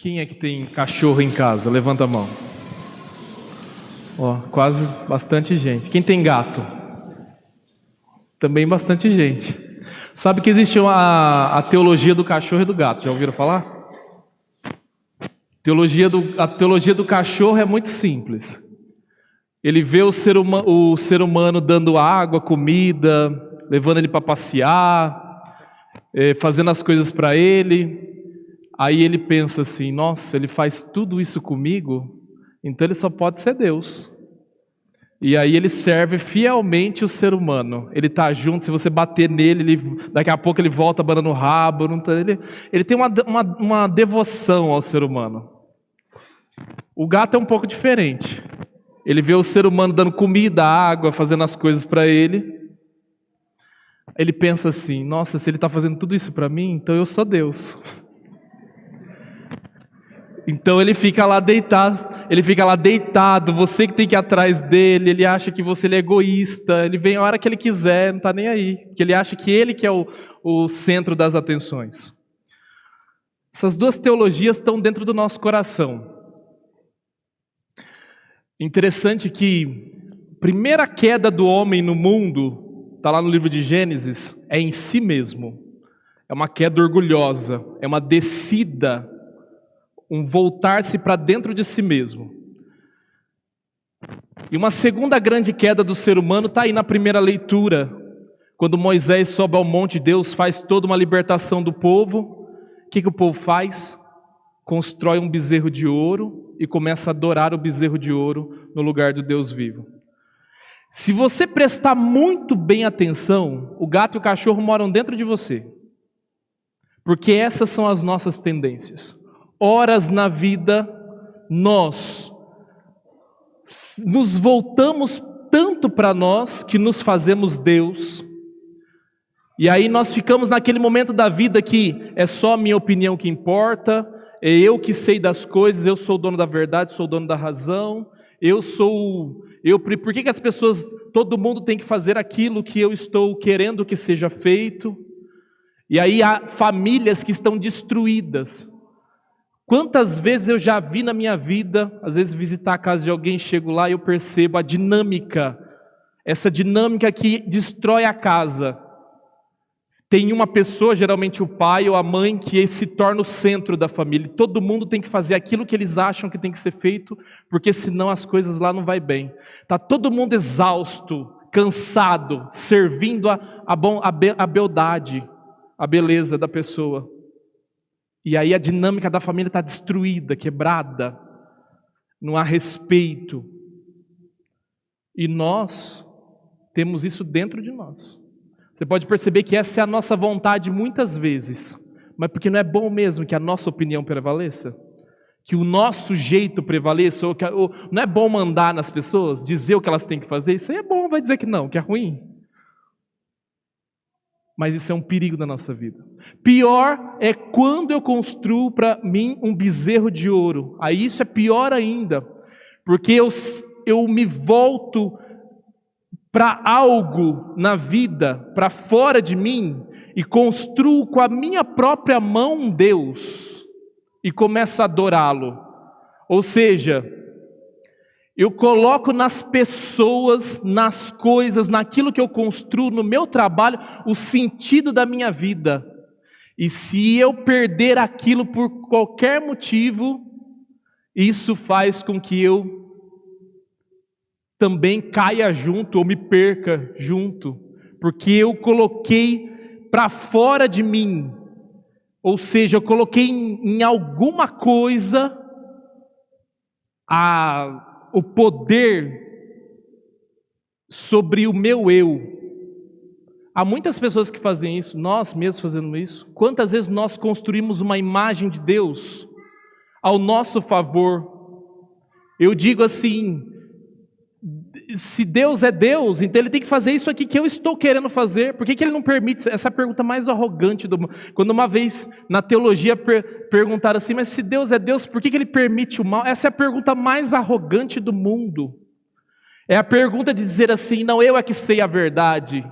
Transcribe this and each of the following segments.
Quem é que tem cachorro em casa? Levanta a mão. Ó, quase bastante gente. Quem tem gato? Também bastante gente. Sabe que existe a teologia do cachorro e do gato? Já ouviram falar? A teologia do cachorro é muito simples. Ele vê o ser humano dando água, comida, levando ele para passear, fazendo as coisas para ele. Aí ele pensa assim: nossa, ele faz tudo isso comigo, então ele só pode ser Deus. E aí ele serve fielmente o ser humano. Ele está junto, se você bater nele, daqui a pouco ele volta abanando o rabo. Ele tem uma devoção ao ser humano. O gato é um pouco diferente. Ele vê o ser humano dando comida, água, fazendo as coisas para ele. Ele pensa assim: nossa, se ele está fazendo tudo isso para mim, então eu sou Deus. Então ele fica lá deitado, você que tem que ir atrás dele, ele acha que você é egoísta, ele vem a hora que ele quiser, não está nem aí, porque ele acha que ele que é o centro das atenções. Essas duas teologias estão dentro do nosso coração. Interessante que a primeira queda do homem no mundo, está lá no livro de Gênesis, é em si mesmo. É uma queda orgulhosa, é uma descida, um voltar-se para dentro de si mesmo. E uma segunda grande queda do ser humano está aí na primeira leitura, quando Moisés sobe ao monte, Deus faz toda uma libertação do povo. O que o povo faz? Constrói um bezerro de ouro e começa a adorar o bezerro de ouro no lugar do Deus vivo. Se você prestar muito bem atenção, o gato e o cachorro moram dentro de você, porque essas são as nossas tendências. Horas na vida, nós nos voltamos tanto para nós que nos fazemos Deus. E aí nós ficamos naquele momento da vida que é só a minha opinião que importa, é eu que sei das coisas, eu sou o dono da verdade, sou o dono da razão, por que as pessoas, todo mundo tem que fazer aquilo que eu estou querendo que seja feito? E aí há famílias que estão destruídas. Quantas vezes eu já vi na minha vida, às vezes visitar a casa de alguém, chego lá e eu percebo a dinâmica, essa dinâmica que destrói a casa. Tem uma pessoa, geralmente o pai ou a mãe, que se torna o centro da família. Todo mundo tem que fazer aquilo que eles acham que tem que ser feito, porque senão as coisas lá não vai bem. Está todo mundo exausto, cansado, servindo a beldade, a beleza da pessoa. E aí a dinâmica da família está destruída, quebrada, não há respeito. E nós temos isso dentro de nós. Você pode perceber que essa é a nossa vontade muitas vezes, mas porque não é bom mesmo que a nossa opinião prevaleça? Que o nosso jeito prevaleça? Não é bom mandar nas pessoas, dizer o que elas têm que fazer? Isso aí é bom, vai dizer que não, que é ruim. Mas isso é um perigo na nossa vida. Pior é quando eu construo para mim um bezerro de ouro. Aí isso é pior ainda, porque eu me volto para algo na vida, para fora de mim, e construo com a minha própria mão um Deus, e começo a adorá-lo. Ou seja, eu coloco nas pessoas, nas coisas, naquilo que eu construo, no meu trabalho, o sentido da minha vida. E se eu perder aquilo por qualquer motivo, isso faz com que eu também caia junto ou me perca junto, porque eu coloquei para fora de mim, ou seja, eu coloquei em alguma coisa o poder sobre o meu eu. Há muitas pessoas que fazem isso, nós mesmos fazemos isso. Quantas vezes nós construímos uma imagem de Deus ao nosso favor? Eu digo assim: se Deus é Deus, então Ele tem que fazer isso aqui que eu estou querendo fazer. Por que Ele não permite? Essa é a pergunta mais arrogante do mundo. Quando uma vez na teologia perguntaram assim: mas se Deus é Deus, por que Ele permite o mal? Essa é a pergunta mais arrogante do mundo. É a pergunta de dizer assim: não, eu é que sei a verdade.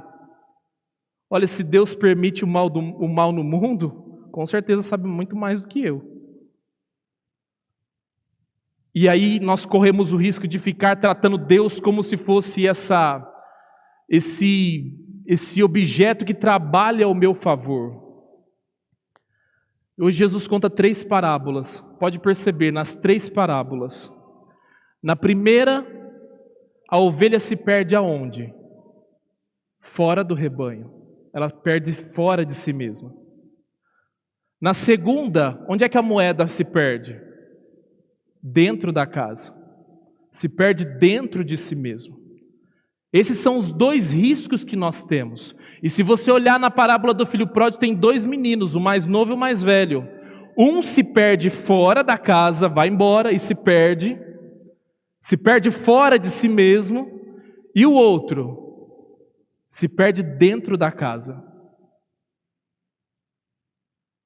Olha, se Deus permite o mal no mundo, com certeza sabe muito mais do que eu. E aí nós corremos o risco de ficar tratando Deus como se fosse esse objeto que trabalha ao meu favor. Hoje Jesus conta 3 parábolas. Pode perceber, nas 3 parábolas. Na primeira, a ovelha se perde aonde? Fora do rebanho. Ela perde fora de si mesma. Na segunda, onde é que a moeda se perde? Dentro da casa. Se perde dentro de si mesmo. Esses são os 2 riscos que nós temos. E se você olhar na parábola do filho pródigo, tem 2 meninos, o mais novo e o mais velho. Um se perde fora da casa, vai embora e se perde fora de si mesmo, e o outro se perde dentro da casa.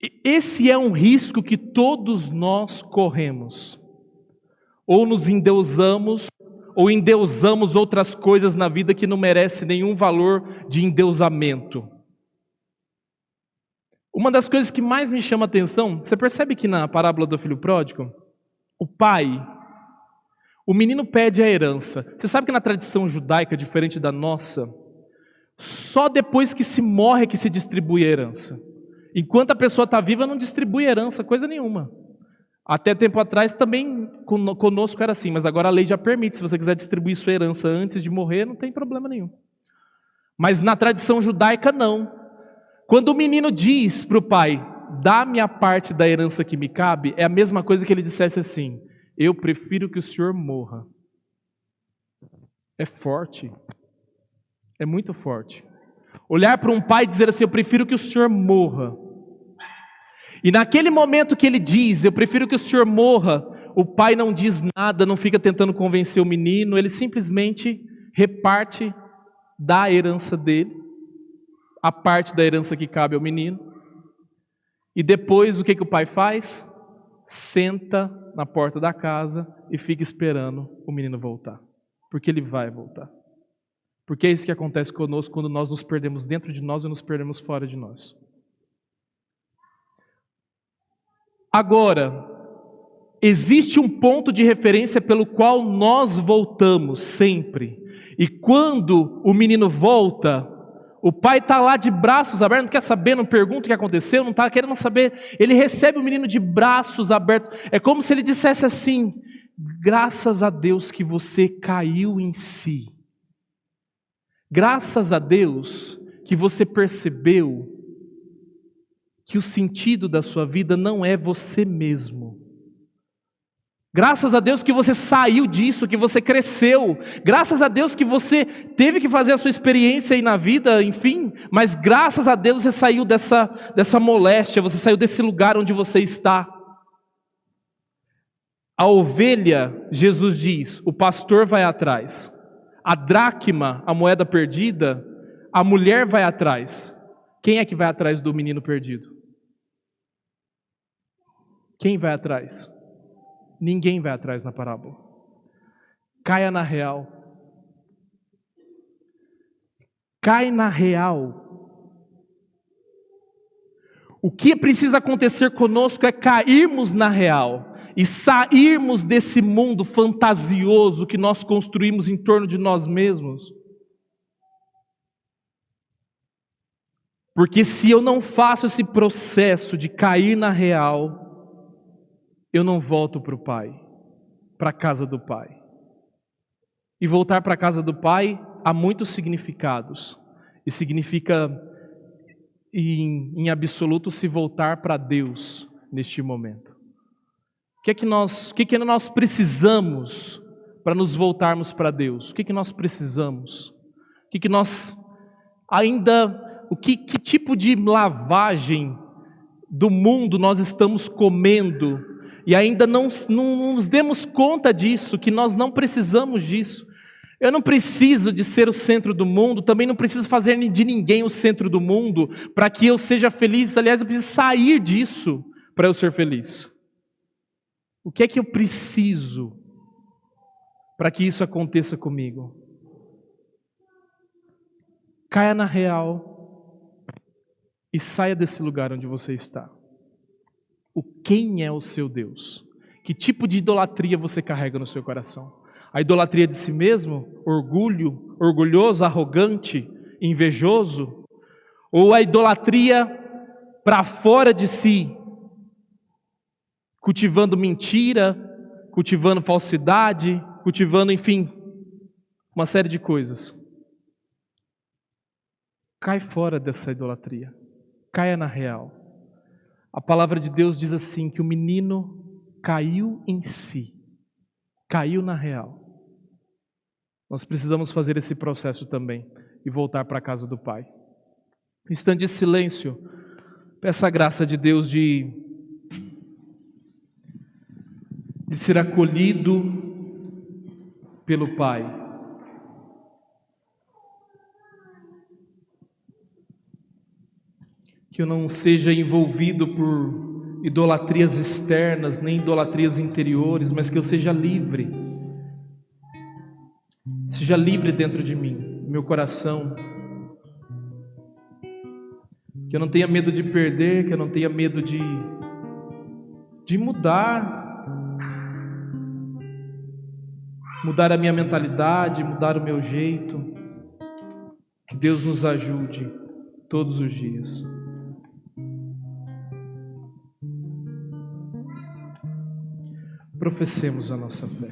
E esse é um risco que todos nós corremos. Ou nos endeusamos, ou endeusamos outras coisas na vida que não merecem nenhum valor de endeusamento. Uma das coisas que mais me chama a atenção, você percebe que na parábola do filho pródigo, o menino pede a herança. Você sabe que na tradição judaica, diferente da nossa, só depois que se morre é que se distribui a herança. Enquanto a pessoa está viva, não distribui herança, coisa nenhuma. Até tempo atrás também conosco era assim, mas agora a lei já permite. Se você quiser distribuir sua herança antes de morrer, não tem problema nenhum. Mas na tradição judaica, não. Quando o menino diz para o pai, dá-me a parte da herança que me cabe, é a mesma coisa que ele dissesse assim, eu prefiro que o senhor morra. É forte. É muito forte. Olhar para um pai e dizer assim, eu prefiro que o senhor morra. E naquele momento que ele diz, eu prefiro que o senhor morra, o pai não diz nada, não fica tentando convencer o menino, ele simplesmente reparte da herança dele, a parte da herança que cabe ao menino. E depois o que o pai faz? Senta na porta da casa e fica esperando o menino voltar. Porque ele vai voltar. Porque é isso que acontece conosco quando nós nos perdemos dentro de nós e nos perdemos fora de nós. Agora, existe um ponto de referência pelo qual nós voltamos sempre. E quando o menino volta, o pai está lá de braços abertos, não quer saber, não pergunta o que aconteceu, não está querendo saber. Ele recebe o menino de braços abertos. É como se ele dissesse assim, graças a Deus que você caiu em si. Graças a Deus que você percebeu que o sentido da sua vida não é você mesmo. Graças a Deus que você saiu disso, que você cresceu. Graças a Deus que você teve que fazer a sua experiência aí na vida, enfim. Mas graças a Deus você saiu dessa moléstia, você saiu desse lugar onde você está. A ovelha, Jesus diz, o pastor vai atrás. A dracma, a moeda perdida, a mulher vai atrás. Quem é que vai atrás do menino perdido? Quem vai atrás? Ninguém vai atrás na parábola. Caia na real. Cai na real. O que precisa acontecer conosco é cairmos na real e sairmos desse mundo fantasioso que nós construímos em torno de nós mesmos. Porque se eu não faço esse processo de cair na real, eu não volto para o Pai, para a casa do Pai. E voltar para a casa do Pai há muitos significados. E significa, em absoluto, se voltar para Deus neste momento. O que é que nós precisamos para nos voltarmos para Deus? O que é que nós precisamos? O que nós ainda... Que tipo de lavagem do mundo nós estamos comendo e ainda não nos demos conta disso, que nós não precisamos disso. Eu não preciso de ser o centro do mundo, também não preciso fazer de ninguém o centro do mundo para que eu seja feliz. Aliás, eu preciso sair disso para eu ser feliz. O que é que eu preciso para que isso aconteça comigo? Caia na real e saia desse lugar onde você está. Quem é o seu Deus? Que tipo de idolatria você carrega no seu coração? A idolatria de si mesmo, orgulho, orgulhoso, arrogante, invejoso? Ou a idolatria para fora de si, cultivando mentira, cultivando falsidade, cultivando, enfim, uma série de coisas? Cai fora dessa idolatria, caia na real. A palavra de Deus diz assim, que o menino caiu em si, caiu na real. Nós precisamos fazer esse processo também e voltar para a casa do Pai. Um instante de silêncio, peça a graça de Deus de ser acolhido pelo Pai. Que eu não seja envolvido por idolatrias externas, nem idolatrias interiores, mas que eu seja livre. Seja livre dentro de mim, meu coração. Que eu não tenha medo de perder, que eu não tenha medo de mudar a minha mentalidade, mudar o meu jeito. Que Deus nos ajude todos os dias. Professemos a nossa fé.